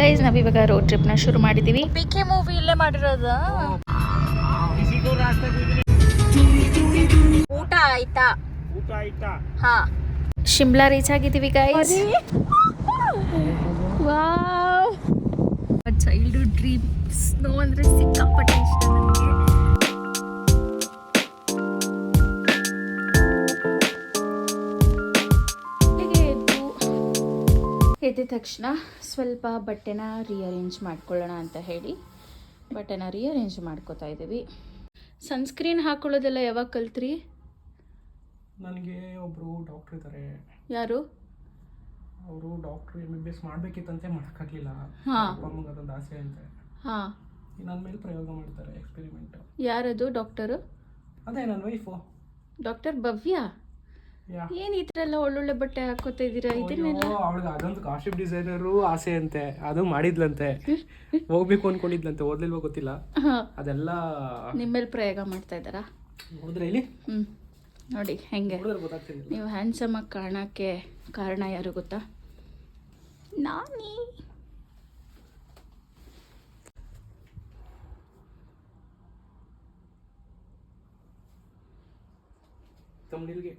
Guys ನಾವಿವಾಗ road ಟ್ರಿಪ್ನ ಶುರು ಮಾಡಿದ್ದೀವಿ. ಪಿಕೆ ಮೂವಿ ಇಲ್ಲೇ ಮಾಡಿರೋದ. ಊಟ ಆಯ್ತಾ? ಹಾ, ಶಿಮ್ಲಾ ರೀಚ್ ಆಗಿದ್ದೀವಿ guys. Wow, childhood dream. Snow ಅಂದ್ರೆ ಸಿಕ್ಕಾಪಟ್ಟೆ ಇಷ್ಟ ನನಗೆ. ಎದ್ದ ತಕ್ಷಣ ಸ್ವಲ್ಪ ಬಟ್ಟೆನ ರಿಅರೇಂಜ್ ಮಾಡ್ಕೊಳ್ಳೋಣ ಅಂತ ಹೇಳಿ ಬಟ್ಟೆನ ರಿಅರೇಂಜ್ ಮಾಡ್ಕೋತಾ ಇದ್ದೀವಿ. ಸನ್ಸ್ಕ್ರೀನ್ ಹಾಕೊಳ್ಳೋದೆಲ್ಲ ಯಾವಾಗ ಕಲ್ತ್ರಿ? ನನಗೆ ಒಬ್ಬರು ಡಾಕ್ಟ್ರ್ ಇದ್ದಾರೆ. ಯಾರು? ಅವರು ಡಾಕ್ಟ್ರು MBBS ಮಾಡಬೇಕಿತ್ತಂತೆ, ಮಾಡೋಕ್ಕಾಗಲಿಲ್ಲ. ಅಮ್ಮಂಗೆ ಅದೊಂದು ಆಸೆ ಅಂತೆ. ಹಾಂ, ನನ್ನ ಮೇಲೆ ಪ್ರಯೋಗ ಮಾಡ್ತಾರೆ, ಎಕ್ಸ್ಪೆರಿಮೆಂಟ್. ಯಾರದು ಡಾಕ್ಟರು? ಅದೇ ನನ್ನ ವೈಫು, ಡಾಕ್ಟರ್ ಭವ್ಯ. ಏನು ಈ ಥರ ಎಲ್ಲ ಒಳ್ಳೊಳ್ಳೆ ಬಟ್ಟೆ ಹಾಕೋತಾ ಇದ್ದೀರಾ? ಇದನ್ನೆಲ್ಲ ಅವಳಿಗೆ ಅದೊಂದು ಕಾಸ್ಟ್ಯೂಮ್ ಡಿಸೈನರು ಆಸೆ ಅಂತೆ, ಅದು ಮಾಡಿದ್ಲಂತೆ. ಹೋಗ್ಬೇಕು ಅನ್ಕೊಂಡಿದ್ಲಂತೆ, ಓದ್ಲಿಲ್ವ ಗೊತ್ತಿಲ್ಲ. ಅದೆಲ್ಲ ನಿಮ್ಮ ಮೇಲೆ ಪ್ರಯೋಗ ಮಾಡ್ತಾ ಇದ್ದಾರಾ? ನೋಡಿದ್ರೆ ಇಲ್ಲಿ ನೋಡಿ ಹೆಂಗೆ ಗೊತ್ತಾಗ್ತಿಲ್ಲ. ನೀವು ಹ್ಯಾಂಡ್ಸಮ್ ಆಗಿ ಕಾರಣಕ್ಕೆ ಕಾರಣ ಯಾರು ಗೊತ್ತಾ? ನಾನೇ. ತಮಿಳಿಗೆ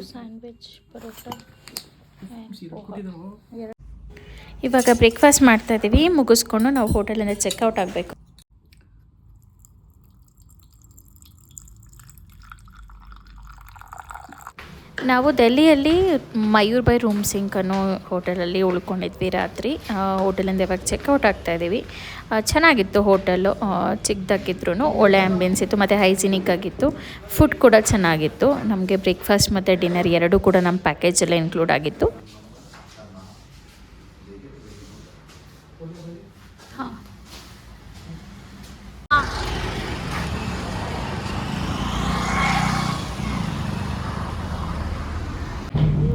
ಸ್ಯಾಂಡ್ವಿಚ್, ಪರೋಟ. ಕೊಟ್ಟಿದ್ರು. ಇವಾಗ ಬ್ರೇಕ್ಫಾಸ್ಟ್ ಮಾಡ್ತಾ ಇದ್ದೀವಿ. ಮುಗಿಸ್ಕೊಂಡು ನಾವು ಹೋಟೆಲಿಂದ ಚೆಕ್ಔಟ್ ಆಗಬೇಕು. ನಾವು ಡೆಲ್ಲಿಯಲ್ಲಿ ಮಯೂರ್ ಬೈ ರೂಮ್ ಸಿಂಕ್ ಅನ್ನೋ ಹೋಟೆಲಲ್ಲಿ ಉಳ್ಕೊಂಡಿದ್ವಿ ರಾತ್ರಿ. ಹೋಟೆಲಿಂದ ಇವಾಗ ಚೆಕ್ಔಟ್ ಆಗ್ತಾ ಇದ್ದೀವಿ. ಚೆನ್ನಾಗಿತ್ತು ಹೋಟೆಲ್ಲು, ಚಿಕ್ಕದಾಗಿದ್ರು ಒಳ್ಳೆ ಆ್ಯಂಬಿಯನ್ಸ್ ಇತ್ತು ಮತ್ತು ಹೈಜಿನಿಕ್ ಆಗಿತ್ತು. ಫುಡ್ ಕೂಡ ಚೆನ್ನಾಗಿತ್ತು. ನಮಗೆ ಬ್ರೇಕ್ಫಾಸ್ಟ್ ಮತ್ತು ಡಿನ್ನರ್ ಎರಡೂ ಕೂಡ ನಮ್ಮ ಪ್ಯಾಕೇಜಲ್ಲೇ ಇನ್ಕ್ಲೂಡ್ ಆಗಿತ್ತು. ಹಾಂ,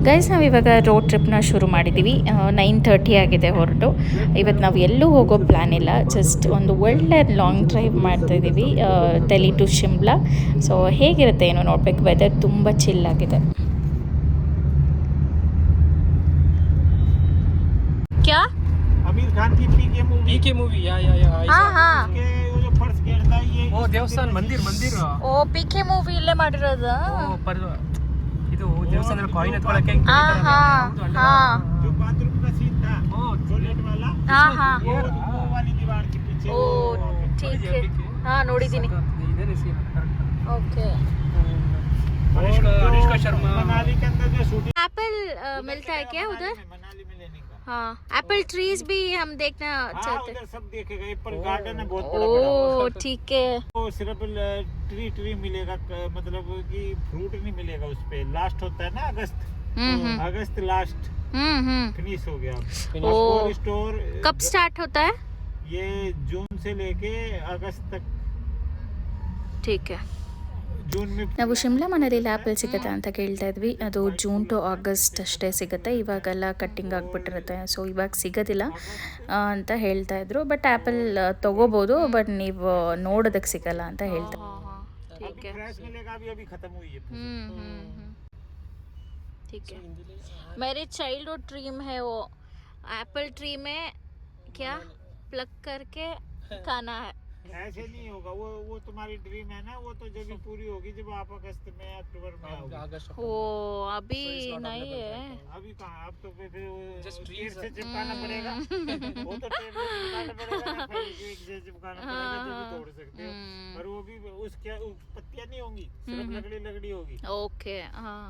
ಗೈಸ್ ನಾವಿವಾಗ ರೋಡ್ ಟ್ರಿಪ್ನ ಶುರು ಮಾಡಿದ್ದೀವಿ. 9:30 ಆಗಿದೆ ಹೊರಟು. ಇವತ್ತು ನಾವು ಎಲ್ಲೂ ಹೋಗೋ ಪ್ಲ್ಯಾನ್ ಇಲ್ಲ, ಜಸ್ಟ್ ಒಂದು ಒಳ್ಳೆ ಲಾಂಗ್ ಡ್ರೈವ್ ಮಾಡ್ತಾಯಿದ್ದೀವಿ, ಡೆಲ್ಲಿ ಟು ಶಿಮ್ಲಾ. ಸೊ ಹೇಗಿರುತ್ತೆ ಏನೋ ನೋಡ್ಬೇಕು. ವೆದರ್ ತುಂಬ ಚಿಲ್ ಆಗಿದೆ. क्या? आमिर खान की पीके मूवी हाँ हाँ, वो जो फर्श गिरता है ये ಓ ದೇವಸ್ಥಾನ ಮಂದಿರ ಓ ಪಿಕೆ ಮೂವಿ ಇಲ್ಲೇ ಮಾಡಿರೋದ. ಇದು ದೇವಸ್ಥಾನದಲ್ಲಿ ಕಾಯಿನ್ ಎತ್ಕೊಳ್ಳಕ್ಕೆ ಹಾ ಹಾ ಹಾ जो बाथरूम का सीन था, टॉयलेट वाला, ಹಾ ಹಾ. वो वाली दीवार के पीछे. ಓ ठीक है, ಹಾ ನೋಡಿದ್ದೀನಿ. ಇದೇನೆ ಸೀನ್. ओके. अनुष्का शर्मा. मनाली के अंदर जो शूटिंग एप्पल मिलता है क्या उधर? मनाली में लेने का. हाँ, एप्पल ट्रीज भी हम देखना हाँ, चाहते हैं. उधर सब देखेगा. एप्पल गार्डन है बहुत बड़ा बड़ा. ओ ठीक है. वो सिर्फ ट्री मिलेगा, मतलब कि फ्रूट नहीं मिलेगा उस पे. लास्ट होता है ना अगस्त लास्ट फिनिश हो गया. ओ, स्टोर कब स्टार्ट होता है? ये जून से लेके अगस्त तक. ठीक है. जून में ನಾವು ಶಿಮ್ಲಾ ಮನೇಲಿ ಆ್ಯಪಲ್ ಸಿಗುತ್ತೆ ಅಂತ ಕೇಳ್ತಾ ಇದ್ವಿ. ಅದು ಜೂನ್ ಟು ಆಗಸ್ಟ್ ಅಷ್ಟೇ ಸಿಗುತ್ತೆ. ಇವಾಗೆಲ್ಲ ಕಟ್ಟಿಂಗ್ ಆಗಿಬಿಟ್ಟಿರುತ್ತೆ, ಸೊ ಇವಾಗ ಸಿಗೋದಿಲ್ಲ ಅಂತ ಹೇಳ್ತಾ ಇದ್ರು. ಬಟ್ ಆ್ಯಪಲ್ ತೊಗೋಬೋದು, ಬಟ್ ನೀವು ನೋಡೋದಕ್ಕೆ ಸಿಗಲ್ಲ ಅಂತ ಹೇಳ್ತಾ. ठीक है. फ्रेश मिलेगा. अभी खत्म हुई है. ठीक है. मेरे चाइल्डहुड ड्रीम है वो एप्पल ट्री में क्या प्लग करके खाना है. ऐसे नहीं होगा. वो तुम्हारी ड्रीम है ना, वो तो जब भी पूरी होगी जब आप अगस्त में अक्टूबर में आओगे. ओ अभी नहीं है. अभी कहाँ, अब तो फिर टेप से चिपकाना पड़ेगा. वो तो टेप से चिपकाना पड़ेगा ना, फेविक्विक से चिपकाना पड़ेगा तभी तोड़ सकते हो. और वो भी उसके पत्तियां नहीं होंगी, सिर्फ लकड़ी होगी. ओके. हाँ,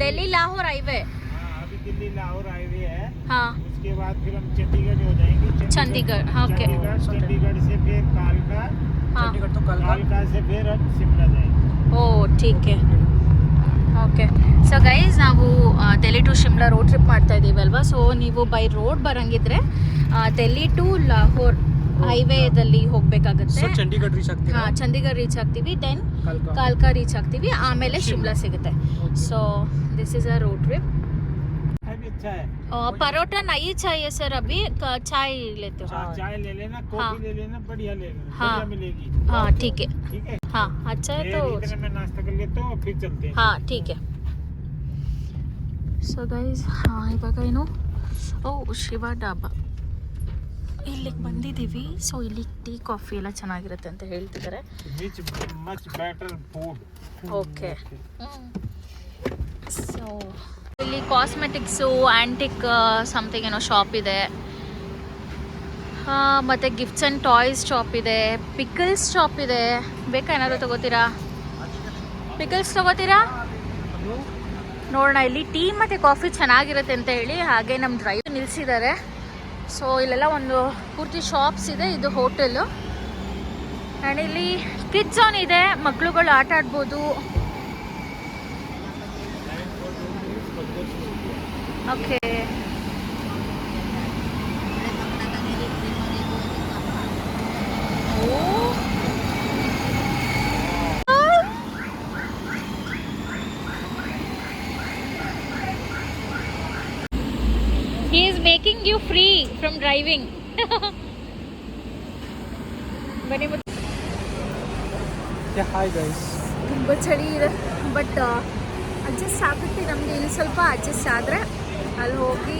दिल्ली लाहौर हाईवे. हाँ, अभी दिल्ली लाहौर हाईवे है. हाँ, उसके बाद फिर हम चंडीगढ़ हो जाएंगे. चंडीगढ़. हाँ, ओके. चंडीगढ़ से फिर कालका. हाँ, तो कालका से फिर हम शिमला जाएंगे. ಓ ठीक है. ಓಕೆ. ಸೊ ಗೈಸ್ ನಾವು Delhi to Shimla road trip ಮಾಡ್ತಾ ಇದ್ದೀವಿ ಅಲ್ವಾ. ಸೊ ನೀವು ಬೈ ರೋಡ್ ಬರಂಗಿದ್ರೆ ಡೆಲ್ಲಿ ಟು ಲಾಹೋರ್ ಹೈವೇದಲ್ಲಿ ಹೋಗಬೇಕಾಗುತ್ತೆ. ಚಂಡೀಗಢ ರೀಚ್ ಆಗ್ತೀವಿ. ಹಾಂ, ಚಂಡೀಗಢ ರೀಚ್ ಆಗ್ತೀವಿ, ದೆನ್ ಕಾಲ್ಕಾ ರೀಚ್ ಆಗ್ತೀವಿ, ಆಮೇಲೆ ಶಿಮ್ಲಾ ಸಿಗುತ್ತೆ. So this is a road trip. अच्छा है. परोठा नहीं चाहिए सर, अभी चाय लेते हो. चाय ले लेना, कॉफी ले लेना, बढ़िया ले लेना. हाँ. बढ़िया मिलेगी. हाँ ठीक है. ठीक है. हाँ अच्छा है तो इतने में नाश्ता कर लेते हो, फिर चलते हैं. हाँ ठीक है. ಸೊ ಗೈಸ್ ಇವಾಗ ಏನು ಶಿವ ಡಾಬಾ ಇಲ್ಲಿಗೆ ಬಂದಿದ್ದೀವಿ. ಸೊ ಇಲ್ಲಿ ಟೀ ಕಾಫಿ ಎಲ್ಲ ಚೆನ್ನಾಗಿರುತ್ತೆ ಅಂತ ಹೇಳ್ತಿದ್ದಾರೆ. Much better food. Okay. So ಇಲ್ಲಿ ಕಾಸ್ಮೆಟಿಕ್ಸು ಆ್ಯಂಟಿಕ್ ಸಮಥಿಂಗ್ ಏನೋ ಶಾಪ್ ಇದೆ, ಮತ್ತು ಗಿಫ್ಟ್ಸ್ ಆ್ಯಂಡ್ ಟಾಯ್ಸ್ ಶಾಪ್ ಇದೆ, ಪಿಕಲ್ಸ್ ಶಾಪ್ ಇದೆ. ಬೇಕಾ ಏನಾದರೂ ತೊಗೋತೀರಾ? ಪಿಕಲ್ಸ್ ತೊಗೋತೀರಾ? ನೋಡೋಣ. ಇಲ್ಲಿ ಟೀ ಮತ್ತು ಕಾಫಿ ಚೆನ್ನಾಗಿರುತ್ತೆ ಅಂತ ಹೇಳಿ ಹಾಗೆ ನಮ್ಮ ಡ್ರೈವರ್ ನಿಲ್ಲಿಸಿದ್ದಾರೆ. ಸೊ ಇಲ್ಲೆಲ್ಲ ಒಂದು ಪೂರ್ತಿ ಶಾಪ್ಸ್ ಇದೆ. ಇದು ಹೋಟೆಲು. ಆ್ಯಂಡ್ ಇಲ್ಲಿ ಕಿಡ್ಸ್ ಝೋನ್ ಇದೆ, ಮಕ್ಳುಗಳು ಆಟ ಆಡ್ಬೋದು. Okay. He is making you free from driving. ಬನ್ನಿ. Hi guys. ತುಂಬ ಚಳಿ ಇದೆ, ಬಟ್ ಅಡ್ಜಸ್ಟ್ ಆಗುತ್ತೆ ನಮಗೆ. ಇಲ್ಲಿ ಸ್ವಲ್ಪ ಅಡ್ಜಸ್ಟ್ ಆದರೆ ಅಲ್ಲಿ ಹೋಗಿ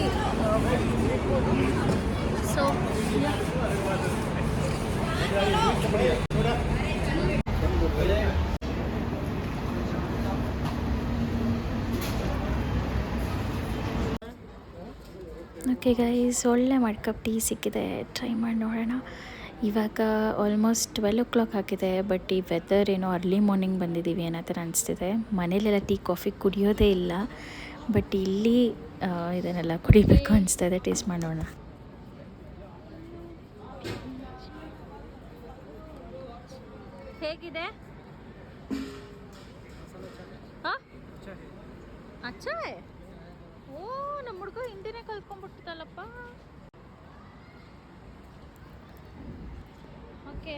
ಸೊ ಓಕೆ ಗೈಸ್, ಒಳ್ಳೆ ಕಪ್ ಟೀ ಸಿಕ್ಕಿದೆ. ಟ್ರೈ ಮಾಡಿ ನೋಡೋಣ. ಇವಾಗ ಆಲ್ಮೋಸ್ಟ್ 12 o'clock ಆಗಿದೆ. ಬಟ್ ಈ ವೆದರ್ ಏನೋ ಅರ್ಲಿ ಮಾರ್ನಿಂಗ್ ಬಂದಿದ್ದೀವಿ ಅನ್ನೋ ಥರ ಅನಿಸ್ತಿದೆ. ಮನೇಲೆಲ್ಲ ಟೀ ಕಾಫಿ ಕುಡಿಯೋದೇ ಇಲ್ಲ, ಬಟ್ ಇಲ್ಲಿ ಇದನ್ನೆಲ್ಲ ಕುಡಿಬೇಕು ಅನಿಸ್ತಾ ಇದೆ. ಟೇಸ್ಟ್ ಮಾಡೋಣ. ಹೇಗಿದೆ? ಅಚ್ಚಾ. ಓ, ನಮ್ಮ ಹುಡುಗ ಹಿಂದಿನೇ ಕಲ್ತ್ಕೊಂಡ್ಬಿಡ್ತಲ್ಲಪ್ಪ. ಓಕೆ.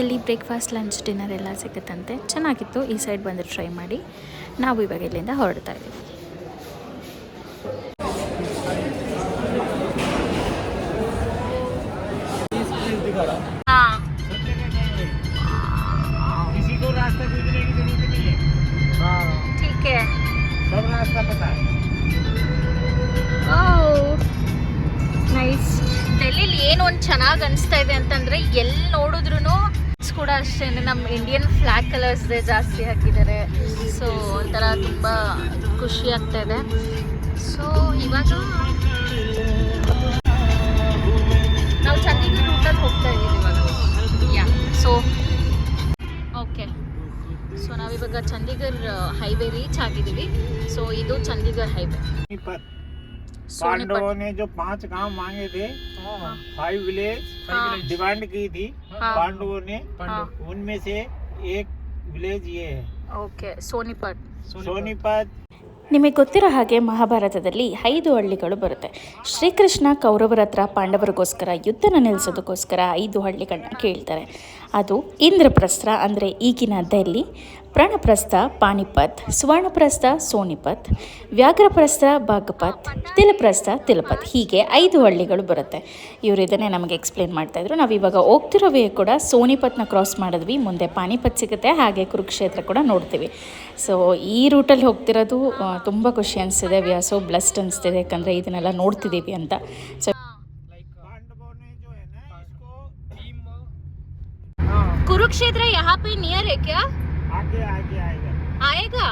ಇಲ್ಲಿ ಬ್ರೇಕ್ಫಾಸ್ಟ್, ಲಂಚ್, ಡಿನ್ನರ್ ಎಲ್ಲ ಸಿಗುತ್ತಂತೆ. ಚೆನ್ನಾಗಿತ್ತು. ಈ ಸೈಡ್ ಬಂದರೆ ಟ್ರೈ ಮಾಡಿ. ನಾವು ಇವಾಗ ಇಲ್ಲಿಂದ ಹೊರಡ್ತಾ ಇದ್ದೀವಿ. किसी को रास्ता पूछने की जरूरत नहीं है. ठीक है. सब रास्ता पता है. ನೈಸ್. ಡೆಲ್ಲಿಲಿ ಏನು ಒಂದು ಚೆನ್ನಾಗಿ ಅನಿಸ್ತಾ ಇದೆ ಅಂತಂದರೆ ಎಲ್ಲಿ ನೋಡಿದ್ರೂ ಕೂಡ ಅಷ್ಟೇ ನಮ್ಮ ಇಂಡಿಯನ್ ಫ್ಲ್ಯಾಗ್ ಕಲರ್ಸ್ ಜಾಸ್ತಿ ಹಾಕಿದ್ದಾರೆ. ಸೊ ಒಂಥರ ತುಂಬ ಖುಷಿ ಆಗ್ತಾ ಇದೆ. ಸೊ ಇವಾಗ ನಾವು ಚಂಡೀಗಢ ರೂಟಲ್ಲಿ ಹೋಗ್ತಾ ಇದ್ದೀವಿ ಇವಾಗ. So okay. ಸೊ ನಾವಿವಾಗ ಚಂಡೀಗಢ ಹೈವೇ ರೀಚ್ ಆಗಿದ್ದೀವಿ. ಸೊ ಇದು ಚಂಡೀಗಢ ಹೈವೇ. पांडवों ने जो 5 गांव मांगे थे, 5 विलेज डिमांड की थी पांडवों ने. उनमें से एक विलेज ये है. ಓಕೆ. ಸೋನಿಪತ್. ನಿಮಗೆ ಗೊತ್ತಿರೋ ಹಾಗೆ ಮಹಾಭಾರತದಲ್ಲಿ 5 ಹಳ್ಳಿಗಳು ಬರುತ್ತೆ. ಶ್ರೀಕೃಷ್ಣ ಕೌರವರ ಹತ್ರ ಪಾಂಡವರಿಗೋಸ್ಕರ ಯುದ್ಧನ ನಿಲ್ಲಿಸೋದಕ್ಕೋಸ್ಕರ 5 ಹಳ್ಳಿಗಳನ್ನ ಕೇಳ್ತಾರೆ. ಅದು ಇಂದ್ರಪ್ರಸ್ಥ ಅಂದರೆ ಈಗಿನ ದೆಹಲಿ, ಪ್ರಾಣಪ್ರಸ್ಥ ಪಾಣಿಪತ್, ಸುವರ್ಣಪ್ರಸ್ಥ ಸೋನಿಪತ್, ವ್ಯಾಘ್ರಪ್ರಸ್ಥ ಬಾಗಪತ್, ತಿಲಪ್ರಸ್ಥ ತಿಲಪತ್. ಹೀಗೆ 5 ಹಳ್ಳಿಗಳು ಬರುತ್ತೆ. ಇವರು ಇದನ್ನೇ ನಮಗೆ ಎಕ್ಸ್ಪ್ಲೇನ್ ಮಾಡ್ತಾಯಿದ್ರು. ನಾವು ಇವಾಗ ಹೋಗ್ತಿರೋ ವೇ ಕೂಡ ಸೋನಿಪತ್ನ ಕ್ರಾಸ್ ಮಾಡಿದ್ವಿ. ಮುಂದೆ ಪಾಣಿಪತ್ ಸಿಗುತ್ತೆ, ಹಾಗೆ ಕುರುಕ್ಷೇತ್ರ ಕೂಡ ನೋಡ್ತೀವಿ. ಸೊ ಈ ರೂಟಲ್ಲಿ ಹೋಗ್ತಿರೋದು ತುಂಬ ಖುಷಿ ಅನಿಸ್ತಿದೆ. ವಿ ಆರ್ ಸೋ ಬ್ಲೆಸ್ಡ್ ಅನಿಸ್ತಿದೆ, ಯಾಕಂದರೆ ಇದನ್ನೆಲ್ಲ ನೋಡ್ತಿದ್ದೀವಿ ಅಂತ. ಸೊ कुरुक्षेत्र यहाँ पे नियर है क्या? आगे आएगा.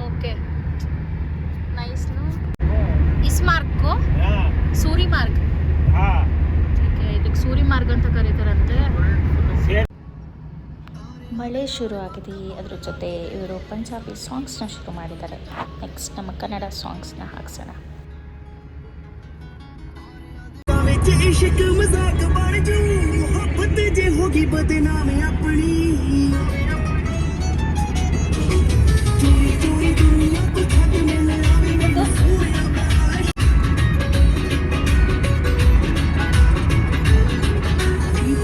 ओके. नाइस. नो इस मार्ग को सूरी मार्ग. ठीक है. ಇದಕ್ಕೆ ಸೂರಿ ಮಾರ್ಗ ಅಂತ ಕರೀತಾರಂತೆ. ಮಳೆ ಶುರು ಆಗಿದೆ. ಅದ್ರ ಜೊತೆ ಇವರು ಪಂಜಾಬಿ ಸಾಂಗ್ಸ್ನ ಶುರು ಮಾಡಿದ್ದಾರೆ. ನೆಕ್ಸ್ಟ್ ನಮ್ಮ ಕನ್ನಡ ಸಾಂಗ್ಸ್ನ ಹಾಕ್ಸೋಣ. इश्क मजाक बन जू मोहब्बत जे होगी बदनाम अपनी चोरी चोरी दुनिया को ठग में लड़ावे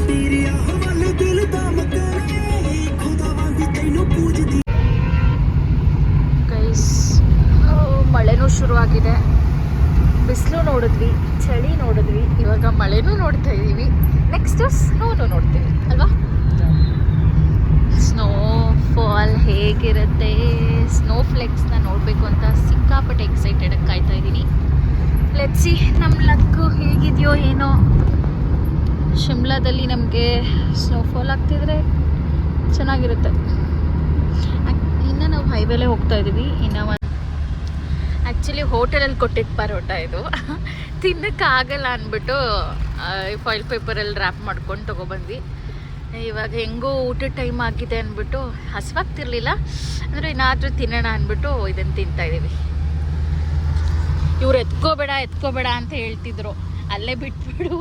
तेरे हवाले दिल दा मकरे खुदा वांदी तैनू पूजदी. ಗೈಸ್, ಮಳೆನೂ ಶುರುವಾಗಿದೆ. ಬಿಸಿಲು ನೋಡಿದ್ವಿ, ಚಳಿ ನೋಡಿದ್ವಿ, ಇವಾಗ ಮಳೆನೂ ನೋಡ್ತಾ ಇದ್ದೀವಿ, ನೆಕ್ಸ್ಟ್ ಸ್ನೋನು ನೋಡ್ತೀವಿ ಅಲ್ವಾ. ಸ್ನೋ ಫಾಲ್ ಹೇಗಿರುತ್ತೆ, ಸ್ನೋ ಫ್ಲೆಕ್ಸ್ನ ನೋಡಬೇಕು ಅಂತ ಸಿಕ್ಕಾಪಟ್ಟೆ ಎಕ್ಸೈಟೆಡಾಗಿ ಕಾಯ್ತಾ ಇದ್ದೀನಿ. ಲೆಟ್ಸ್ ಸಿ ನಮ್ಮ ಲಕ್ಕು ಹೇಗಿದೆಯೋ ಏನೋ. ಶಿಮ್ಲಾದಲ್ಲಿ ನಮಗೆ ಸ್ನೋಫಾಲ್ ಆಗ್ತಿದ್ರೆ ಚೆನ್ನಾಗಿರುತ್ತೆ. ಇನ್ನು ನಾವು ಹೈವೇಲೇ ಹೋಗ್ತಾ ಇದ್ದೀವಿ. ಇನ್ನು ಆ್ಯಕ್ಚುಲಿ ಹೋಟೆಲಲ್ಲಿ ಕೊಟ್ಟಿದ್ದ ಪರೋಟ ಇದು ತಿನ್ನೋಕ್ಕಾಗಲ್ಲ ಅಂದ್ಬಿಟ್ಟು ಫಾಯಿಲ್ ಪೇಪರಲ್ಲಿ ರ್ಯಾಪ್ ಮಾಡ್ಕೊಂಡು ತೊಗೊಬಂದ್ವಿ. ಇವಾಗ ಹೆಂಗೂ ಊಟದ ಟೈಮ್ ಆಗಿದೆ ಅಂದ್ಬಿಟ್ಟು ಹಸಿವಾಗ್ತಿರ್ಲಿಲ್ಲ, ಅಂದರೆ ಏನಾದರೂ ತಿನ್ನೋಣ ಅಂದ್ಬಿಟ್ಟು ಇದನ್ನು ತಿಂತಾಯಿದ್ದೀವಿ. ಇವ್ರು ಎತ್ಕೋಬೇಡ ಅಂತ ಹೇಳ್ತಿದ್ರು, ಅಲ್ಲೇ ಬಿಟ್ಬಿಡು,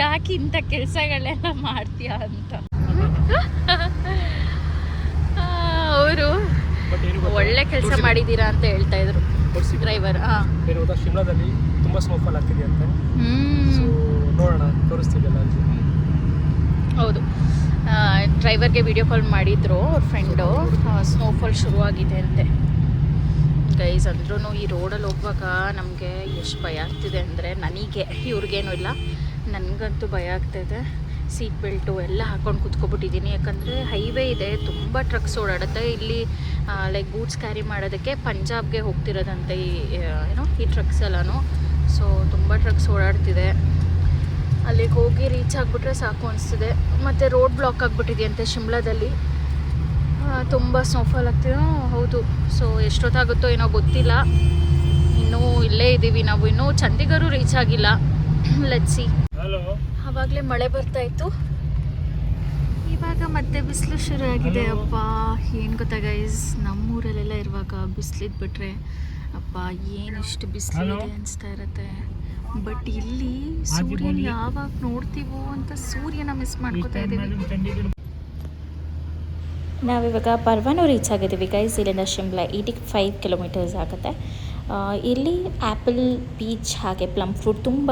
ಯಾಕೆ ಇಂಥ ಕೆಲಸಗಳೆಲ್ಲ ಮಾಡ್ತೀಯ ಅಂತ. ಅವರು ಒಳ್ಳೆ ಕೆಲಸ ಮಾಡಿದ್ದೀರಾ ಅಂತ ಹೇಳ್ತಾ ಇದ್ರು ಡ್ರೈವರ್. ಶಿಮ್ಲಾದಲ್ಲಿ ತುಂಬ ಸ್ನೋಫಾಲ್ ಆಗ್ತಿದೆ ಅಂತೆ, ಸೊ ನೋಡೋಣ, ತೋರಿಸ್ತಿದ್ದಲ್ಲ ಅಲ್ಲಿ. ಹೌದು, ಡ್ರೈವರ್ಗೆ ವಿಡಿಯೋ ಕಾಲ್ ಮಾಡಿದ್ರು ಅವ್ರ ಫ್ರೆಂಡು, ಸ್ನೋಫಾಲ್ ಶುರುವಾಗಿದೆ ಅಂತೆ. ಗೈಸ್ ಅಂದ್ರೂ ಈ ರೋಡಲ್ಲಿ ಹೋಗುವಾಗ ನಮಗೆ ಎಷ್ಟು ಭಯ ಆಗ್ತಿದೆ ಅಂದರೆ, ನನಗೆ, ಇವ್ರಿಗೇನೂ ಇಲ್ಲ, ನನಗಂತೂ ಭಯ ಆಗ್ತಾಯಿದೆ. ಸೀಟ್ ಬೆಲ್ಟು ಎಲ್ಲ ಹಾಕ್ಕೊಂಡು ಕೂತ್ಕೊಬಿಟ್ಟಿದ್ದೀನಿ, ಯಾಕಂದರೆ ಹೈವೇ ಇದೆ, ತುಂಬ ಟ್ರಕ್ಸ್ ಓಡಾಡುತ್ತೆ ಇಲ್ಲಿ. ಲೈಕ್ ಗೂಡ್ಸ್ ಕ್ಯಾರಿ ಮಾಡೋದಕ್ಕೆ ಪಂಜಾಬ್ಗೆ ಹೋಗ್ತಿರೋದಂತೆ ಈ ಟ್ರಕ್ಸ್ ಎಲ್ಲನೂ. ಸೊ ತುಂಬ ಟ್ರಕ್ಸ್ ಓಡಾಡ್ತಿದೆ, ಅಲ್ಲಿಗೆ ಹೋಗಿ ರೀಚ್ ಆಗಿಬಿಟ್ರೆ ಸಾಕು ಅನಿಸ್ತಿದೆ. ಮತ್ತು ರೋಡ್ ಬ್ಲಾಕ್ ಆಗಿಬಿಟ್ಟಿದೆಯಂತೆ ಶಿಮ್ಲಾದಲ್ಲಿ, ತುಂಬ ಸ್ನೋಫಾಲ್ ಆಗ್ತಿದೆ. ಹೌದು, ಸೊ ಎಷ್ಟೊತ್ತಾಗುತ್ತೋ ಏನೋ ಗೊತ್ತಿಲ್ಲ. ಇನ್ನೂ ಇಲ್ಲೇ ಇದ್ದೀವಿ ನಾವು, ಇನ್ನೂ ಚಂಡೀಗಢ ರೀಚ್ ಆಗಿಲ್ಲ. Let's see. ಆವಾಗಲೇ ಮಳೆ ಬರ್ತಾ ಇತ್ತು, ಇವಾಗ ಮತ್ತೆ ಬಿಸಿಲು ಶುರು ಆಗಿದೆ. ಅಪ್ಪ ಏನು ಗೊತ್ತಾ ಗೈಸ್, ನಮ್ಮೂರಲ್ಲೆಲ್ಲ ಇರುವಾಗ ಬಿಸಿಲಿದ್ದು ಬಿಟ್ರೆ ಅಪ್ಪ ಏನಿಷ್ಟು ಬಿಸಿಲಿದೆ ಅನಿಸ್ತಾ ಇರುತ್ತೆ. ಬಟ್ ಇಲ್ಲಿ ಸೂರ್ಯನ ಯಾವಾಗ ನೋಡ್ತೀವೋ ಅಂತ ಸೂರ್ಯನ ಮಿಸ್ ಮಾಡ್ಕೋತಾ ಇದ್ದೀವಿ. ನಾವಿವಾಗ ಪರ್ವಾನು ರೀಚ್ ಆಗಿದ್ದೀವಿ ಗೈಸ್. ಇಲ್ಲಿಂದ ಶಿಮ್ಲಾ 85 ಕಿಲೋಮೀಟರ್ಸ್ ಆಗುತ್ತೆ. ಇಲ್ಲಿ ಆ್ಯಪಲ್, ಪೀಚ್ ಹಾಗೆ ಪ್ಲಮ್ ಫ್ರೂಟ್ ತುಂಬ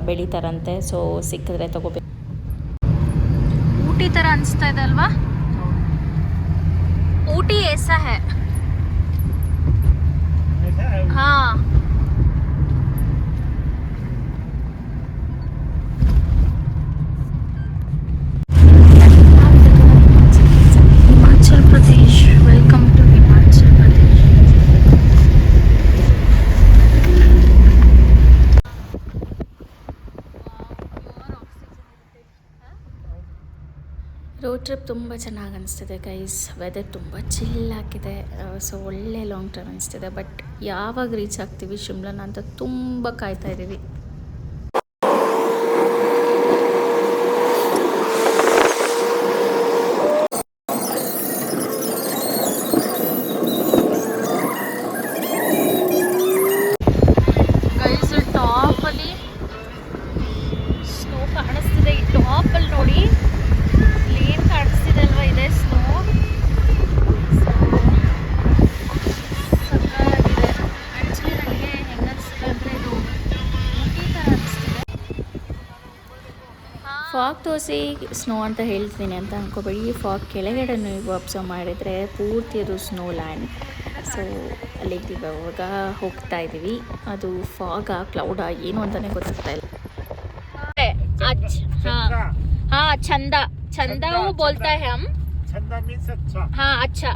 ಬೆಳೀತಾರಂತೆ, ಸೊ ಸಿಕ್ಕಿದ್ರೆ ತೊಗೋಬೇಕು. ಊಟಿ ಥರ ಅನಿಸ್ತಾ ಇದೆ ಅಲ್ವಾ? ಊಟಿ ऐसा है. हाँ, Himachal Pradesh, welcome to Himachal Pradesh. Road trip ತುಂಬ ಚೆನ್ನಾಗಿ ಅನಿಸ್ತಿದೆ ಗೈಸ್. ವೆದರ್ ತುಂಬ ಚಿಲ್ ಆಗಿದೆ, ಸೊ ಒಳ್ಳೆ ಲಾಂಗ್ ಡ್ರೈವ್ ಅನಿಸ್ತಿದೆ. ಬಟ್ ಯಾವಾಗ ರೀಚ್ ಆಗ್ತೀವಿ ಶಿಮ್ಲಾನ ಅಂತ ತುಂಬ ಕಾಯ್ತಾ ಇದ್ದೀವಿ. ಗೈಸ್ ಟಾಪಲ್ಲಿ ಸ್ನೋ ಕಾಣಿಸ್ತಿದೆ. ಈ ಟಾಪಲ್ಲಿ ನೋಡಿ ಏನು ಕಾಣಿಸ್ತಿದೆ ಅಲ್ವಾ, ಇದೆ ಸ್ನೋ. ಸಕ್ಕತ್ತಾಗಿದೆ. ಆ್ಯಕ್ಚುಲಿ ನನಗೆ ಹೆಂಗೆ ಅನಿಸ್ತಿದೆ ಅಂದರೆ ಇದು ಊಟಿ ಥರ ಅನಿಸ್ತಿದೆ. ಫಾಗ್ ತೋರಿಸಿ ಸ್ನೋ ಅಂತ ಹೇಳ್ತೀನಿ ಅಂತ ಅಂದ್ಕೋಬೇಡಿ. ಫಾಗ್ ಕೆಳಗಡೆ ನೀವು ಅಬ್ಸರ್ವ್ ಮಾಡಿದರೆ ಪೂರ್ತಿ ಅದು ಸ್ನೋ ಲ್ಯಾಂಡ್. ಸೊ ಅಲ್ಲಿಗೆ ಇವಾಗ ಹೋಗ್ತಾ ಇದ್ದೀವಿ. ಅದು ಫಾಗಾ ಕ್ಲೌಡಾ ಏನು ಅಂತಲೇ ಗೊತ್ತಾಗ್ತಾ ಇಲ್ಲ. हाँ छंदा, छंदा वो बोलता है हम. छंदा मीन्स अच्छा. हाँ अच्छा.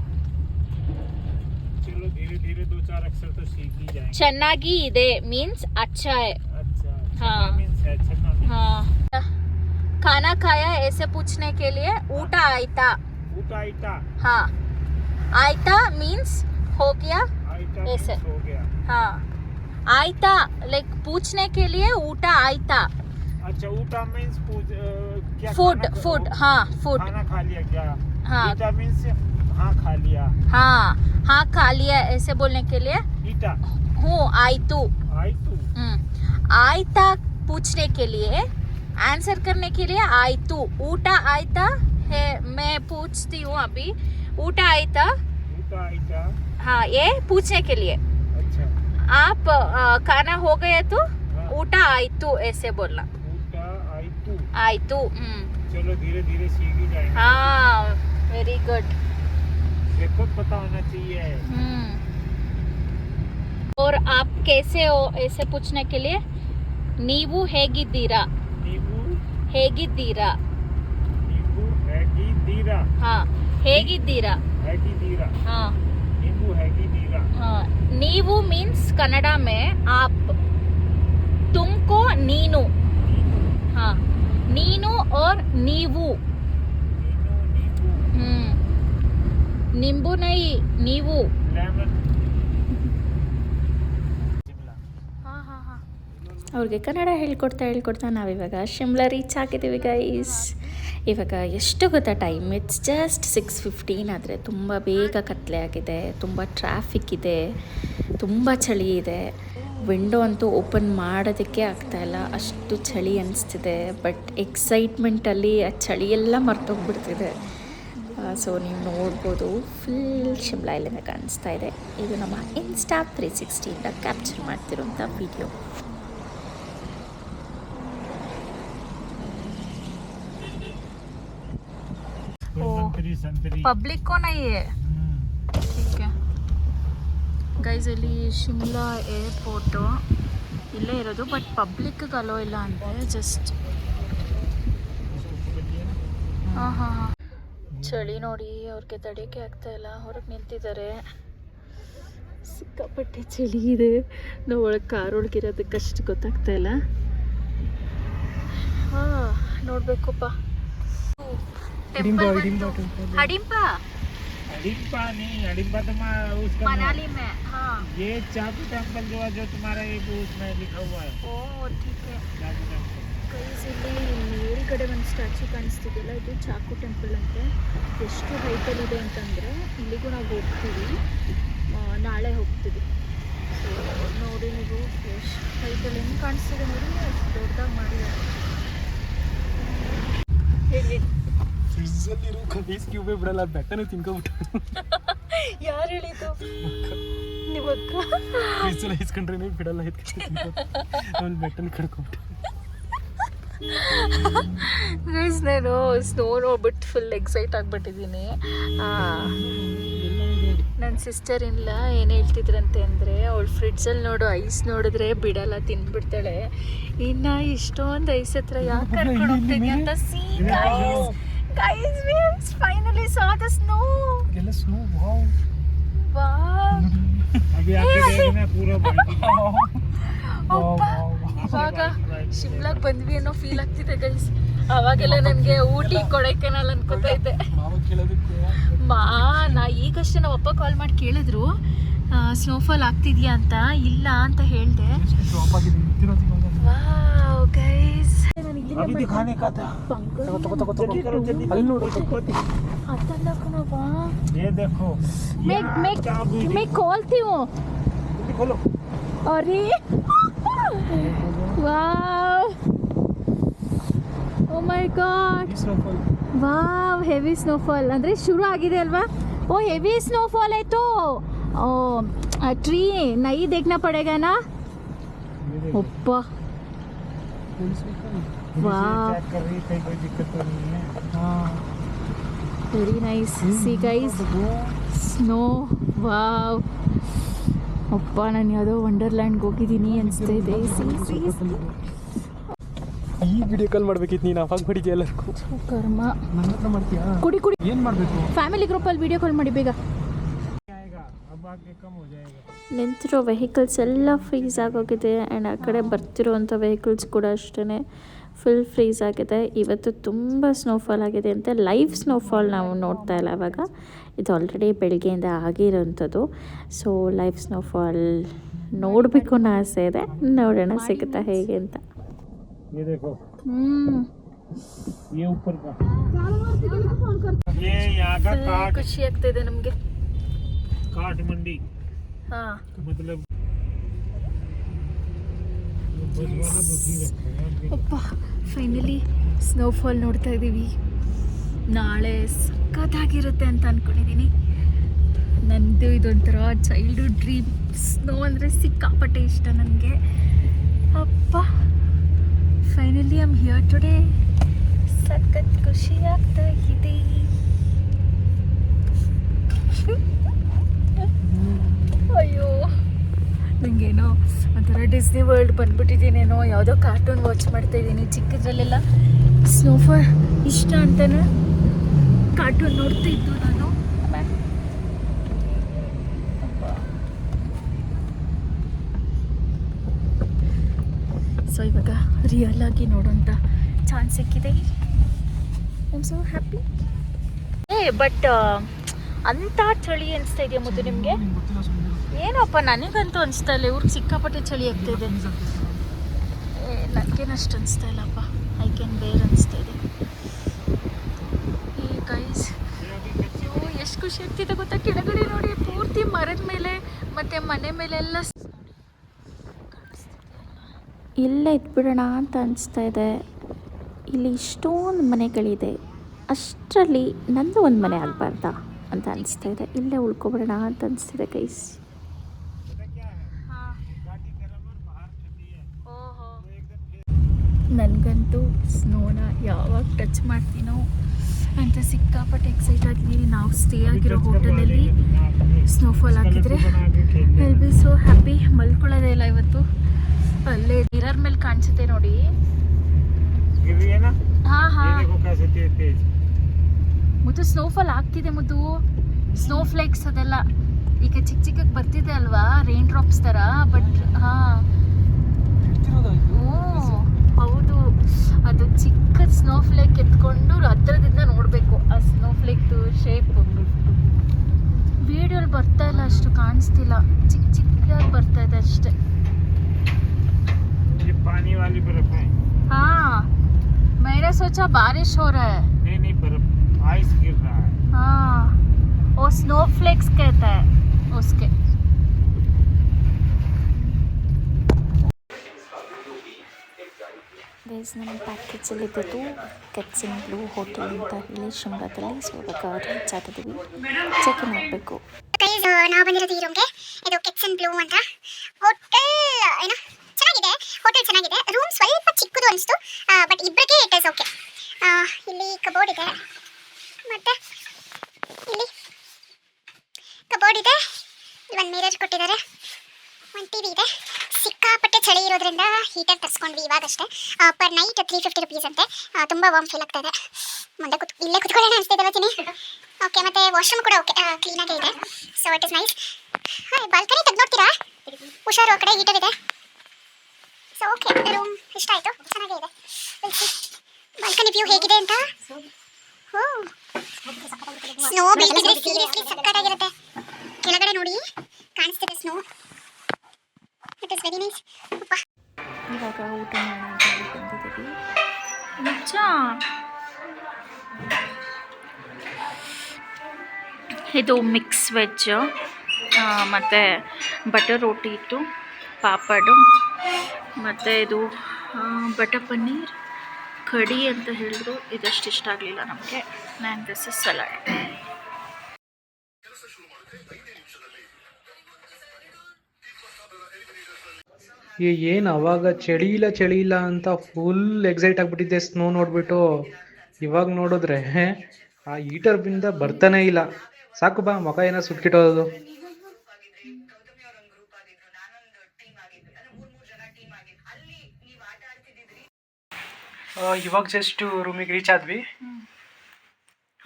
चलो धीरे धीरे 2-4 अक्षर तो सीख ही जाएंगे. ಚೆನ್ನಾಗಿ ಇದೆ मीन्स अच्छा है. अच्छा. हाँ. मीन्स है छन्ना मीन्स. हाँ. खाना खाया ऐसे पूछने के लिए ಊಟ ಆಯ್ತಾ. ऊटा आइटा. हाँ. आयता मीन्स हो गया. आइटा ऐसे. मीन्स हो गया. हाँ. आयता लाइक पूछने के लिए ಊಟ ಆಯ್ತಾ. अच्छा ऊटा मीन्स क्या? Food, food. हाँ फूड. खाना खा लिया क्या? हाँ. ईटा मीन्स हाँ खा लिया. हाँ हाँ खा लिया ऐसे बोलने के लिए ईटा. हूँ आयतू. आइतू. आयता पूछने के लिए, आंसर करने के लिए आयतू. ಊಟ ಆಯ್ತಾ है, मैं पूछती हूँ अभी. ಊಟ ಆಯ್ತಾ. ऊटा आइटा. हाँ ये पूछने के लिए. अच्छा. आप खाना हो गया तो हाँ. ಊಟ ಆಯ್ತು ऐसे बोलना. ऊटा आइतू. आयतू. चलो धीरे धीरे सीख ही जाएंगे. हाँ वेरी गुड. देखो पता होना चाहिए. और आप कैसे हो ऐसे पूछने के लिए ನೀವು ಹೇಗಿದ್ದೀರಾ. नींबू ಹೇಗಿದ್ದೀರಾ? नींबू हैगी दीरा ಹಾ, ಹೇಗಿದ್ದೀರಾ? हैगी दीरा ಹಾ नींबू हैगी दीरा ಹಾ. ನೀವು ಮೀನ್ಸ್ ಕನ್ನಡ ಮೇ ಆಪ್, ತುಮ್ಕೋ ನೀನು. ಹಾ, ನೀನು और ನೀವು. नींबू नींबू ಹ್ಮ್, ನಿಂಬು ನೈ ನೀವು. लेमन ಅವ್ರಿಗೆ ಕನ್ನಡ ಹೇಳ್ಕೊಡ್ತಾ ನಾವಿವಾಗ ಶಿಮ್ಲಾ ರೀಚ್ ಆಗಿದ್ದೀವಿ ಗೈಸ್. ಇವಾಗ ಎಷ್ಟು ಗೊತ್ತಾ ಟೈಮ್? It's just 6:15. ಆದರೆ ತುಂಬ ಬೇಗ ಕತ್ಲೆ ಆಗಿದೆ, ತುಂಬ ಟ್ರಾಫಿಕ್ ಇದೆ, ತುಂಬ ಚಳಿ ಇದೆ. ವಿಂಡೋ ಅಂತೂ ಓಪನ್ ಮಾಡೋದಕ್ಕೆ ಆಗ್ತಾಯಿಲ್ಲ, ಅಷ್ಟು ಚಳಿ ಅನಿಸ್ತಿದೆ. ಬಟ್ ಎಕ್ಸೈಟ್ಮೆಂಟಲ್ಲಿ ಆ ಚಳಿಯೆಲ್ಲ ಮರ್ತೋಗ್ಬಿಡ್ತಿದೆ. ಸೊ ನೀವು ನೋಡ್ಬೋದು ಫುಲ್ ಶಿಮ್ಲಾ ಇಲ್ಲಿಂದ ಕಾಣಿಸ್ತಾ ಇದೆ. ಇದು ನಮ್ಮ ಇನ್ಸ್ಟಾ 360ಇಂದ ಕ್ಯಾಪ್ಚರ್ ಮಾಡ್ತಿರೋಂಥ ವಿಡಿಯೋ. संतरी संतरी पब्लिक को नहीं है, ठीक है ಗೈಸ್. ಇಲ್ಲಿ ಶಿಮ್ಲಾ ಏರ್ಪೋರ್ಟು ಇಲ್ಲೇ ಇರೋದು, ಬಟ್ ಪಬ್ಲಿಕ್ಗೆ ಅಲೋ ಇಲ್ಲ ಅಂತೆ. ಜಸ್ಟ್ ಹಾಂ ಹಾಂ ಹಾಂ. ಚಳಿ ನೋಡಿ, ಅವ್ರಿಗೆ ತಡೆಯೋಕ್ಕೆ ಆಗ್ತಾ ಇಲ್ಲ, ಹೊರಗೆ ನಿಂತಿದ್ದಾರೆ. ಸಿಕ್ಕಾಪಟ್ಟೆ ಚಳಿ ಇದೆ. ನಾವು ಒಳಗೆ ಕಾರೊಳಗಿರೋದಕ್ಕೆ ಅಷ್ಟು ಗೊತ್ತಾಗ್ತಾ ಇಲ್ಲ. ಹಾಂ, ನೋಡಬೇಕಪ್ಪ. हिडिंबा हडिम्बा हडिम्बा नहीं, हडिम्बा तो उसका मनाली में. हाँ, ये चाकू टेम्पल जो है, जो तुम्हारा ये उसमें लिखा हुआ है ओ ठीक है. चाकू टेम्पल. ಗೈಸ್, ಇಲ್ಲಿ ಮೇಲ್ಗಡೆ ಒಂದು ಸ್ಟ್ಯಾಚು ಕಾಣಿಸ್ತಿದೆಯಲ್ಲ, ಇದು ಚಾಕು ಟೆಂಪಲ್ ಅಂತೆ. ಎಷ್ಟು ಹೈಟಲ್ಲಿದೆ ಅಂತಂದರೆ ಇಲ್ಲಿಗೂ ನಾವು ಹೋಗ್ತೀವಿ, ನಾಳೆ ಹೋಗ್ತೀವಿ. ಸೊ ನೋಡಿ ನೀವು ಎಷ್ಟು ಹೈಟಲ್ಲಿ ಹೆಂಗೆ ಕಾಣಿಸ್ತಿದೆ ನೋಡಿ, ಅಷ್ಟು ದೊಡ್ಡದಾಗಿ ಮಾಡಿದ್ದಾರೆ. ಹೇಳಿ, ಫ್ರಿಜ್ಜಲ್ಲಿರೋ ಕಬೀಸ್ ಕ್ಯೂಬೇ ಬಿಡಲ್ಲ, ಬೆಟ್ಟನೇ ತಿನ್ಕೊಬಿಟ್ಟು. ಯಾರು ಹೇಳಿದ್ದು? ನಿಮ್ಮ ಅಕ್ಕ. ಫ್ರಿಜ್ಜಲ್ಲಿ ಇಸ್ಕೊಂಡ್ರೆ ಬಿಡಲ್ಲ, ಒಂದು ಬೆಟ್ಟನ ಕಡ್ಕೊಬಿಟ್ಟು. ಗೈಸ್, ನಾನು ಸ್ನೋ ನೋಡ್ಬಿಟ್ಟು ಫುಲ್ ಎಕ್ಸೈಟ್ ಆಗಿಬಿಟ್ಟಿದ್ದೀನಿ. ನನ್ನ ಸಿಸ್ಟರ್ ಇಲ್ಲ ಏನು ಹೇಳ್ತಿದ್ರಂತೆ ಅಂದರೆ, ಅವಳು ಫ್ರಿಡ್ಜಲ್ಲಿ ನೋಡು ಐಸ್ ನೋಡಿದ್ರೆ ಬಿಡಲ್ಲ, ತಿಂದ್ಬಿಡ್ತಾಳೆ. ಇನ್ನು ಇಷ್ಟೊಂದು ಐಸ್ ಹತ್ರ ಯಾಕೆ ಕರ್ಕೊಂಡು ಹೋಗ್ತೀನಿ ಅಂತ. C guys, we finally saw the snow. ಎಲ್ಲ ಸ್ನೋ. Wow wow. अभी आके देखना पूरा ಅಪ್ಪ, ಇವಾಗ ಶಿಮ್ಲಾಗ್ ಬಂದ್ವಿ ಅನ್ನೋ ಫೀಲ್ ಆಗ್ತಿದೆ ಗೈಸ್. ಅವಾಗೆಲ್ಲ ನನಗೆ ಊಟಿ ಕೊಡೈಕೆನಾಲ್ ಅನ್ಕೋತಾ ಇದ್ದೆ. ಮಾವ ಕೇಳೋದಕ್ಕೆ ನಾ ಈಗಷ್ಟೇ ನಮ್ಮ ಅಪ್ಪ ಕಾಲ್ ಮಾಡಿ ಕೇಳಿದ್ರು, ಸ್ನೋಫಾಲ್ ಆಗ್ತಿದ್ಯಾ ಅಂತ. ಇಲ್ಲ ಅಂತ ಹೇಳಿದೆ. ಡ್ರಾಪ್ ಆಗಿದೆ ನಿಂತಿರೋದು ಇವಾಗ. ವಾವ್ ಗೈಸ್, अभी दिखाने का था. ಅಲ್ಲಿ ನೋಡು. ಅದಲ್ಲ ಕಣಪ್ಪ, ये देखो, मैं खोलती हूँ. खोलो. अरे वाव, ಓ ಮೈ ಗಾಡ್, ವಾವ್. ಹೆವಿ ಸ್ನೋಫಾಲ್ ಅಂದರೆ ಶುರು ಆಗಿದೆ ಅಲ್ವಾ? ಓ, ಹೆವಿ ಸ್ನೋಫಾಲ್ ಆಯಿತು. ಓ, ಟ್ರೀ ನೈ देखना पड़ेगा ना. ಒಪ್ಪ, ವಾವ್, चेक कर रही थी, कोई दिक्कत तो नहीं है. ಹಾಂ, very nice. C guys, snow. Wow. ಅಪ್ಪ, ನಾನು ಯಾವುದೋ ವಂಡರ್ಲ್ಯಾಂಡ್ಗೆ ಹೋಗಿದ್ದೀನಿ ಅನಿಸ್ತಾ ಇದೆ. ಈ ವಿಡಿಯೋ ಕಾಲ್ ಮಾಡ್ಬೇಕಿತ್ತು, ನೀನು ಅವಾಗ ಮಾಡಿದ್ಯಾ ಎಲ್ಲರಿಗೂ. ಕರ್ಮ. ನನ್ನ ಹತ್ರ ಮಾಡ್ತೀಯಾ? ಕುಡಿ ಕುಡಿ. ಏನು ಮಾಡಬೇಕು? ಫ್ಯಾಮಿಲಿ ಗ್ರೂಪಲ್ಲಿ ವಿಡಿಯೋ ಕಾಲ್ ಮಾಡಿ ಬೇಗ. आएगा, अब आगे कम हो जाएगा. ನಿಂತಿರೋ ವೆಹಿಕಲ್ಸ್ ಎಲ್ಲ ಫ್ರೀಸ್ ಆಗೋಗಿದೆ. ಆ್ಯಂಡ್ ಆ ಕಡೆ ಬರ್ತಿರೋವಂಥ ವೆಹಿಕಲ್ಸ್ ಕೂಡ ಅಷ್ಟೇ ಫುಲ್ ಫ್ರೀಸ್ ಆಗಿದೆ. ಇವತ್ತು ತುಂಬ ಸ್ನೋಫಾಲ್ ಆಗಿದೆ ಅಂತೆ. ಲೈವ್ ಸ್ನೋಫಾಲ್ ನಾವು ನೋಡ್ತಾ ಇಲ್ಲ ಇವಾಗ, ಇದು ಆಲ್ರೆಡಿ ಬೆಳಗ್ಗೆಯಿಂದ ಆಗಿರೋವಂಥದ್ದು. ಸೊ ಲೈವ್ ಸ್ನೋಫಾಲ್ ನೋಡಬೇಕು ಅನ್ನೋ ಆಸೆ ಇದೆ, ನೋಡೋಣ ಸಿಗುತ್ತಾ ಹೇಗೆ ಅಂತ. ये देखो, ಹ್ಞೂ, ये ऊपर का, ये यहाँ का काट ಖುಷಿ ಆಗ್ತಿದೆ ನಮಗೆ. काट मंडी, ಹಾಂ, मतलब बस वाला दूसरी रखा है. ಅಪ್ಪ, ಫೈನಲಿ ಸ್ನೋಫಾಲ್ ನೋಡ್ತಾ ಇದ್ದೀವಿ. ನಾಳೆ ಸಖತ್ತಾಗಿರುತ್ತೆ ಅಂತ ಅಂದ್ಕೊಂಡಿದ್ದೀನಿ. ನನ್ನದು ಇದೊಂಥರ ಚೈಲ್ಡ್ಹುಡ್ ಡ್ರೀಮ್. ಸ್ನೋ ಅಂದರೆ ಸಿಕ್ಕಾಪಟ್ಟೆ ಇಷ್ಟ ನನಗೆ. ಅಪ್ಪ, finally I am here today. ಸಖತ್ ಖುಷಿ ಆಗ್ತಾ ಇದೆ. ಅಯ್ಯೋ, ನನಗೇನೋ ಒಂಥರ ಡಿಸ್ನಿ ವರ್ಲ್ಡ್ ಬಂದ್ಬಿಟ್ಟಿದ್ದೀನೇನೋ, ಯಾವುದೋ ಕಾರ್ಟೂನ್ ವಾಚ್ ಮಾಡ್ತಾ ಇದ್ದೀನಿ. ಚಿಕ್ಕದ್ರಲ್ಲೆಲ್ಲ ಸ್ನೋಫಾಲ್ ಇಷ್ಟ ಅಂತಾನೆ ಕಾರ್ಟೂನ್ ನೋಡ್ತಾ ಇದ್ದು ನಾನು. ಸೊ ಇವಾಗ ರಿಯಲ್ ಆಗಿ ನೋಡೋಂಥ ಚಾನ್ಸ್ ಸಿಕ್ಕಿದೆ. I am so happy. But ಅಂಥ ಚಳಿ ಅನಿಸ್ತಾ ಇದೆಯಾ ಮುದ್ದು ನಿಮಗೆ? ಏನಪ್ಪ ನನಗಂತೂ ಅನಿಸ್ತಾ ಇಲ್ಲ. ಇವ್ರಿಗೆ ಸಿಕ್ಕಾಪಟ್ಟೆ ಚಳಿ ಆಗ್ತಾಯಿದೆ. ನನಗೇನು ಅಷ್ಟು ಅನಿಸ್ತಾ ಇಲ್ಲಪ್ಪ. ಐ ಕ್ಯಾನ್ ಬೇರ್ ಅನಿಸ್ತಾ ಇದೆ. ಈ ಗೈಸ್ ಎಷ್ಟು ಖುಷಿ ಆಗ್ತಿದೆ ಗೊತ್ತಾ? ಕೆಳಗಡೆ ನೋಡಿ, ಪೂರ್ತಿ ಮರದ ಮೇಲೆ ಮತ್ತು ಮನೆ ಮೇಲೆಲ್ಲ ಇಲ್ಲೇ ಇದ್ಬಿಡೋಣ ಅಂತ ಅನಿಸ್ತಾ ಇದೆ. ಇಲ್ಲಿ ಇಷ್ಟೊಂದು ಮನೆಗಳಿದೆ, ಅಷ್ಟರಲ್ಲಿ ನಂದು ಒಂದು ಮನೆ ಆಗಬಾರ್ದಾ ಅಂತ ಅನಿಸ್ತಾ ಇದೆ. ಇಲ್ಲೇ ಉಳ್ಕೊಬಿಡೋಣ ಅಂತ ಅನಿಸ್ತಿದೆ ಗೈಸ್. ನನಗಂತೂ ಸ್ನೋನ ಯಾವಾಗ ಟಚ್ ಮಾಡ್ತೀನೋ ಅಂತ ಸಿಕ್ಕಾಪಟ್ಟೆ ಎಕ್ಸೈಟ್ ಆಗಿದ್ದೀನಿ. ನಾವು ಸ್ಟೇ ಆಗಿರೋ ಹೋಟೆಲಲ್ಲಿ ಸ್ನೋಫಾಲ್ ಆಗಿದ್ರೆ ಐ ಬಿ ಸೋ ಹ್ಯಾಪಿ. ಮಲ್ಕೊಳ್ಳೋದೇ ಇಲ್ಲ ಇವತ್ತು. ಅಲ್ಲೇ ಮಿರರ್ ಮೇಲೆ ಕಾಣಿಸುತ್ತೆ ನೋಡಿ. ಹಾಂ ಹಾಂ ಮುದ್ದು ಸ್ನೋಫಾಲ್ ಆಗ್ತಿದೆ ಮುದ್ದು. ಸ್ನೋ ಫ್ಲೇಕ್ಸ್ ಅದೆಲ್ಲ ಈಗ ಚಿಕ್ಕ ಚಿಕ್ಕಕ್ಕೆ ಬರ್ತಿದೆ ಅಲ್ವಾ, ರೈನ್ ಡ್ರಾಪ್ಸ್ ಥರ. ಬಟ್ ಹಾಂ ಹೌದು, ಅದು ಚಿಕ್ಕ ಸ್ನೋ ಫ್ಲೇಕ್ ಎತ್ಕೊಂಡು ಹತ್ರದಿಂದ ನೋಡಬೇಕು ಆ ಸ್ನೋ ಫ್ಲೇಕ್ದು ಶೇಪ್. ವಿಡಿಯೋಲಿ ಬರ್ತಾ ಇಲ್ಲ, ಅಷ್ಟು ಕಾಣಿಸ್ತಿಲ್ಲ, ಚಿಕ್ಕ ಚಿಕ್ಕದಾಗಿ ಬರ್ತಾ ಇದೆ ಅಷ್ಟೇ. पानी वाली बर्फ है। हाँ मैंने सोचा बारिश हो रहा है। नहीं बर्फ, आइस गिर रहा है। हाँ वो स्नो फ्लेक्स कहता है उसके। ಗೈಸ್ ನಮ್ಮ ಪ್ಯಾಕೇಜಲ್ಲಿದ್ದು ಕೆಟ್ಸನ್ ಬ್ಲೂ ಹೋಟೆಲ್ ಅಂತ ಹೇಳಿ ಶಿಮ್ಲಾದಲ್ಲಿ. ಸೊ ಇವಾಗ ರೀಚ್ ಆಗಿದ್ದೀವಿ, ಚೆಕ್ ಇನ್ ಆಗಬೇಕು. ಗೈಸ್ ನಾವು ಬಂದಿರೋದು ಈ ರೂಮ್ಗೆ. ಇದು ಕೆಟ್ಸನ್ ಬ್ಲೂ ಅಂತ ಹೋಟೆಲ್. ಏನೋ ಚೆನ್ನಾಗಿದೆ, ಹೋಟೆಲ್ ಚೆನ್ನಾಗಿದೆ. ರೂಮ್ ಸ್ವಲ್ಪ ಚಿಕ್ಕದು ಅನಿಸ್ತು, ಬಟ್ ಇಬ್ಬರಿಗೆ ಇಟ್ ಇಸ್ ಓಕೆ. ಇಲ್ಲಿ ಕಬೋರ್ಡ್ ಇದೆ, ಮತ್ತು ಇಲ್ಲಿ ಕಬೋರ್ಡ್ ಇದೆ, ಇಲ್ಲಿ ಒಂದು ಮಿರರ್ ಕೊಟ್ಟಿದ್ದಾರೆ, ಒಂದು ಟಿ ವಿ ಇದೆ. ಸಿಕ್ಕಾಪಟ್ಟೆ ಚಳಿ ಇರೋದ್ರಿಂದ ಹೀಟರ್ ತರಿಸ್ಕೊಂಡ್ವಿ ಇವಾಗಷ್ಟೇ. ಪರ್ ನೈಟ್ 350 ರುಪೀಸ್ ಅಂತೆ. ತುಂಬ ವಾರ್ಮ್ ಫೀಲ್ ಆಗ್ತಾ ಇದೆ. ಮುಂದೆ ಇಲ್ಲೇ ಕುತ್ಕೊಳ್ಳೋಣ ಅನಿಸ್ತಿದೆ ಚಿನಿ. ಓಕೆ, ಮತ್ತು ವಾಶ್ರೂಮ್ ಕೂಡ ಓಕೆ, ಕ್ಲೀನಾಗೇ ಇದೆ. So it is nice. ಹಾಂ, ಬಾಲ್ಕನಿ ತೆಗೆದು ನೋಡ್ತೀರಾ? ಹುಷಾರು, ಆ ಕಡೆ ಹೀಟರ್ ಇದೆ. ಸೊ ಓಕೆ, ರೂಮ್ ಇಷ್ಟ ಆಯಿತು, ಚೆನ್ನಾಗೇ ಇದೆ. ಬಾಲ್ಕನಿ ವ್ಯೂ ಹೇಗಿದೆ ಅಂತ. ಓ, ಸ್ನೋ ಬೇಕಿದ್ರೆ ಸೀರಿಯಸ್ಲಿ ಸಕ್ಕತ್ತಾಗಿರುತ್ತೆ. ಕೆಳಗಡೆ ನೋಡಿ ಕಾಣಿಸ್ತಿದೆ snow. It is very nice. ಇವಾಗ ಊಟ ಮಾಡೋಣ ಅಂತ ಹೇಳಿ ಬಂದಿದ್ದೀವಿ. ನಿಜ ಇದು ಮಿಕ್ಸ್ ವೆಜ್ ಮತ್ತು ಬಟರ್ ರೋಟಿ ಇತ್ತು, ಪಾಪಡು, ಮತ್ತು ಇದು ಬಟರ್ ಪನ್ನೀರ್ ಕಡಿ ಅಂತ ಹೇಳಿದ್ರು. ಇದಷ್ಟು ಇಷ್ಟ ಆಗಲಿಲ್ಲ ನಮಗೆ. And this is salad. ಏನು ಅವಾಗ ಚಳಿ ಇಲ್ಲ ಅಂತ ಫುಲ್ ಎಕ್ಸೈಟ್ ಆಗಿಬಿಟ್ಟಿದ್ದೆ ಸ್ನೋ ನೋಡಿಬಿಟ್ಟು. ಇವಾಗ ನೋಡಿದ್ರೆ ಆ ಹೀಟರ್ ಬಿಂದ ಬರ್ತಾನೆ ಇಲ್ಲ. ಸಾಕು ಬಾ, ಮುಖ ಏನೋ ಸುಟ್ಕಿಟ್ಟೋದು. ಇವಾಗ ಜಸ್ಟ್ ರೂಮಿಗೆ ರೀಚ್ ಆದ್ವಿ.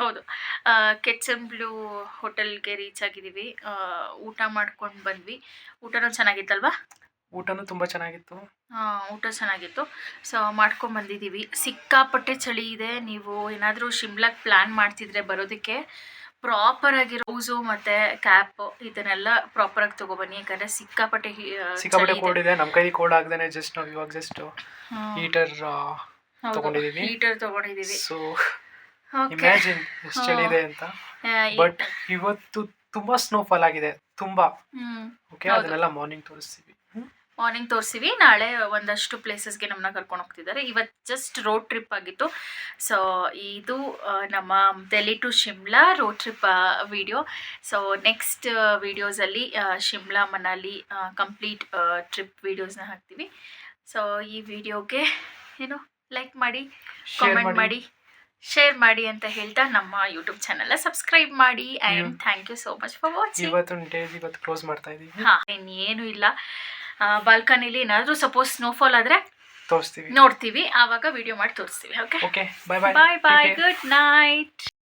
ಹೌದು, ಕೆಟ್ಸನ್ ಬ್ಲೂ ಹೋಟೆಲ್ಗೆ ರೀಚ್ ಆಗಿದ್ದೀವಿ. ಊಟ ಮಾಡ್ಕೊಂಡು ಬಂದ್ವಿ. ಊಟನೂ ಚೆನ್ನಾಗಿತ್ತಲ್ವಾ? ಊಟನೂ ತುಂಬ ಚೆನ್ನಾಗಿತ್ತು. ಊಟ ಚೆನ್ನಾಗಿತ್ತು. ಸೊ ಮಾಡ್ಕೊಂಡು ಬಂದಿದ್ದೀವಿ. ಸಿಕ್ಕಾಪಟ್ಟೆ ಚಳಿ ಇದೆ. ನೀವು ಏನಾದರೂ ಶಿಮ್ಲಾಗೆ ಪ್ಲ್ಯಾನ್ ಮಾಡ್ತಿದ್ರೆ ಬರೋದಕ್ಕೆ ಪ್ರಾಪರಾಗಿರೋ ಹೂಸು ಮತ್ತು ಕ್ಯಾಪ್ ಇದನ್ನೆಲ್ಲ ಪ್ರಾಪರಾಗಿ ತೊಗೊಬನ್ನಿ. ಯಾಕಂದರೆ ಸಿಕ್ಕಾಪಟ್ಟೆ ಕೋಲ್ಡ್ ಇದೆ. ನಮ್ಮ ಕೈ ಕೋಲ್ಡ್ ಆಗ್ದೇನೆ ಜಸ್ಟ್ ನಾವು ಇವಾಗ ಹೀಟರ್ ತೊಗೊಂಡಿದ್ದೀವಿ. ಸೊ ಇಮ್ಯಾಜಿನ್ ಎಷ್ಟು ಚಳಿ ಇದೆ ಅಂತ. ಬಟ್ ಇವತ್ತು ತುಂಬಾ ಸ್ನೋಫಾಲ್ ಆಗಿದೆ, ತುಂಬಾ. ಓಕೆ, ಅದನ್ನೆಲ್ಲ ಮಾರ್ನಿಂಗ್ ತೋರಿಸ್ತೀವಿ. ನಾಳೆ ಒಂದಷ್ಟು ಪ್ಲೇಸಸ್ಗೆ ನಮ್ಮನ್ನ ಕರ್ಕೊಂಡು ಹೋಗ್ತಿದ್ದಾರೆ. ಇವತ್ತು ಜಸ್ಟ್ ರೋಡ್ ಟ್ರಿಪ್ ಆಗಿತ್ತು. ಸೊ ಇದು ನಮ್ಮ Delhi to Shimla road trip video. So next ವಿಡಿಯೋಸಲ್ಲಿ ಶಿಮ್ಲಾ ಮನಾಲಿ ಕಂಪ್ಲೀಟ್ ಟ್ರಿಪ್ ವಿಡಿಯೋಸ್ನ ಹಾಕ್ತೀವಿ. ಸೊ ಈ ವಿಡಿಯೋಗೆ ಲೈಕ್ ಮಾಡಿ, ಕಾಮೆಂಟ್ ಮಾಡಿ, ಶೇರ್ ಮಾಡಿ ಅಂತ ಹೇಳ್ತಾ ನಮ್ಮ ಯೂಟ್ಯೂಬ್ ಚಾನಲ್ ಸಬ್ಸ್ಕ್ರೈಬ್ ಮಾಡಿ and thank you so much for watching. ಇವತ್ತು ಕ್ಲೋಸ್ ಮಾಡ್ತಾ ಇದೀವಿ. ಹಾಂ, ಇನ್ನೇನು ಇಲ್ಲ. ಬಾಲ್ಕನಿಲಿ ಏನಾದರೂ ಸಪೋಸ್ ಸ್ನೋಫಾಲ್ ಆದರೆ ತೋರಿಸ್ತೀವಿ, ನೋಡ್ತೀವಿ, ಆವಾಗ ವಿಡಿಯೋ ಮಾಡಿ ತೋರಿಸ್ತೀವಿ. ಓಕೆ, ಬಾಯ್ ಬಾಯ್ ಬಾಯ್ ಬಾಯ್, ಗುಡ್ ನೈಟ್.